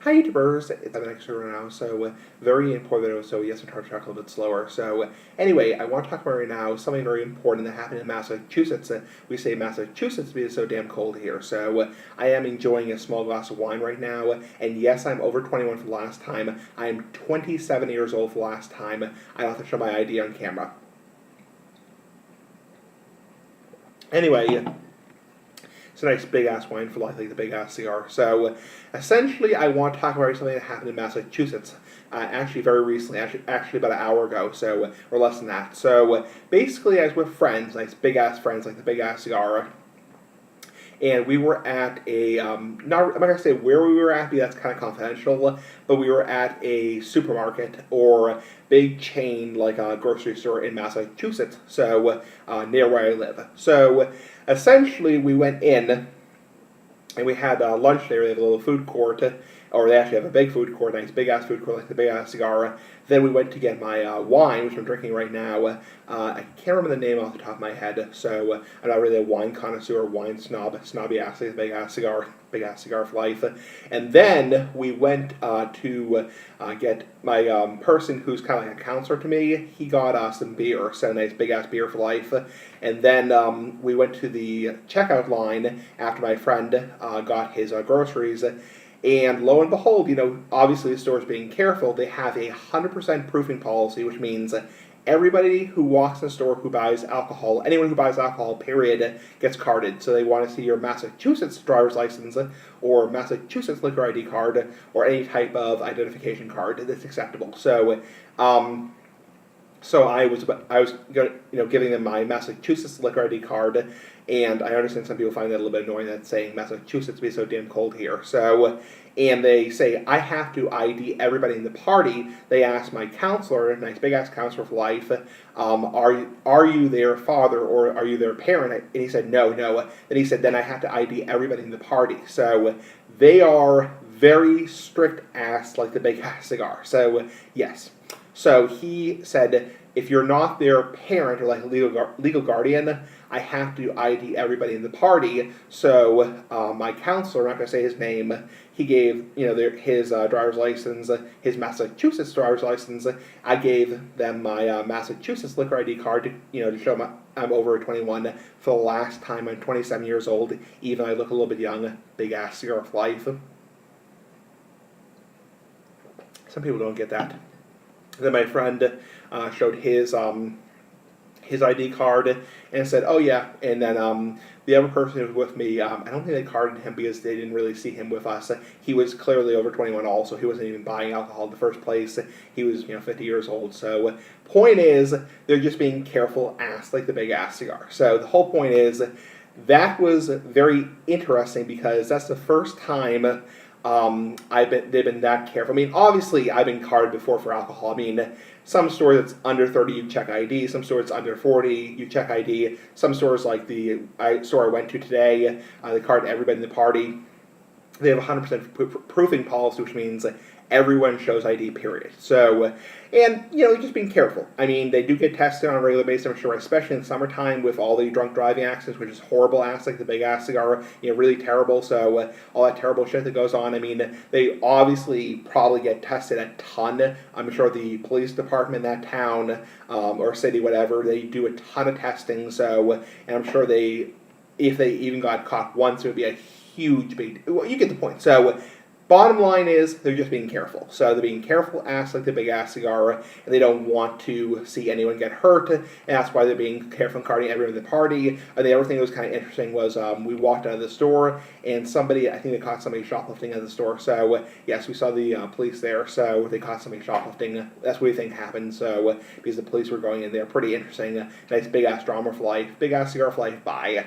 Hi YouTubers, it's I'm next right now, so very important video, so yes, I'm trying to talk a little bit slower. So anyway, I want to talk about right now something very important that happened in Massachusetts. We say Massachusetts because it's so damn cold here, so I am enjoying a small glass of wine right now, and yes, I'm over 21 for the last time. I'm 27 years old for the last time. I don't have to show my ID on camera. Anyway, it's a nice big ass wine for like the big ass cigar. So essentially, I want to talk about something that happened in Massachusetts. Actually, very recently, actually about an hour ago, so or less than that. So basically, I was with friends, nice big ass friends, like the big ass cigar, and we were at a not I'm not gonna say where we were at because that's kind of confidential, but we were at a supermarket or big chain like a grocery store in Massachusetts, so near where I live. So essentially, we went in and we had lunch there. They have a little food court, or they actually have a big food court, nice big ass food court like the big ass cigar. Then we went to get my wine, which I'm drinking right now. I can't remember the name off the top of my head, so I'm not really a wine connoisseur, wine snob, snobby ass, like the big ass cigar for life. And then we went to get my person who's kind of like a counselor to me. He got some beer, so nice big ass beer for life. And then we went to the checkout line after my friend got his groceries. And lo and behold, obviously the store's being careful. They have a 100% proofing policy, which means everybody who walks in the store who buys alcohol, anyone who buys alcohol, period, gets carded. So they want to see your Massachusetts driver's license or Massachusetts liquor ID card or any type of identification card that's acceptable. So I was giving them my Massachusetts liquor ID card, and I understand some people find that a little bit annoying that saying Massachusetts be so damn cold here. So, and they say I have to ID everybody in the party. They asked my counselor, nice big ass counselor for life, are you their father or are you their parent? And he said no. Then he said then I have to ID everybody in the party. So they are very strict ass like the big ass cigar. So yes. So he said, if you're not their parent or like legal guardian, I have to ID everybody in the party. So my counselor, I'm not going to say his name, he gave his driver's license, his Massachusetts driver's license. I gave them my Massachusetts liquor ID card to show I'm over 21 for the last time. I'm 27 years old, even though I look a little bit young. Big ass cigar of life. Some people don't get that. Then my friend showed his ID card and said, "Oh yeah." And then the other person who was with me, I don't think they carded him because they didn't really see him with us. He was clearly over 21 also. He wasn't even buying alcohol in the first place. He was 50 years old. So point is, they're just being careful ass like the big ass cigar. So the whole point is that was very interesting because that's the first time they've been that careful. I mean, obviously, I've been carded before for alcohol. I mean, some stores that's under 30, you check ID. Some stores that's under 40, you check ID. Some stores like the store I went to today, they card everybody in the party. They have a 100% proofing policy, which means everyone shows ID, period. So, and, just being careful. I mean, they do get tested on a regular basis, I'm sure, especially in the summertime with all the drunk driving accidents, which is horrible ass, like the big ass cigar, really terrible. So, all that terrible shit that goes on, I mean, they obviously probably get tested a ton. I'm sure the police department in that town, or city, whatever, they do a ton of testing. So, and I'm sure if they even got caught once, it would be a huge big. Well, you get the point. So, bottom line is they're just being careful. So they're being careful ass like the big ass cigar, and they don't want to see anyone get hurt, and that's why they're being careful and carding everyone in the party. And the other thing that was kind of interesting was we walked out of the store, and I think they caught somebody shoplifting at the store. So yes, we saw the police there, so they caught somebody shoplifting. That's what we think happened. So because the police were going in there, pretty interesting. Nice big ass drama for life, big ass cigar for life. Bye.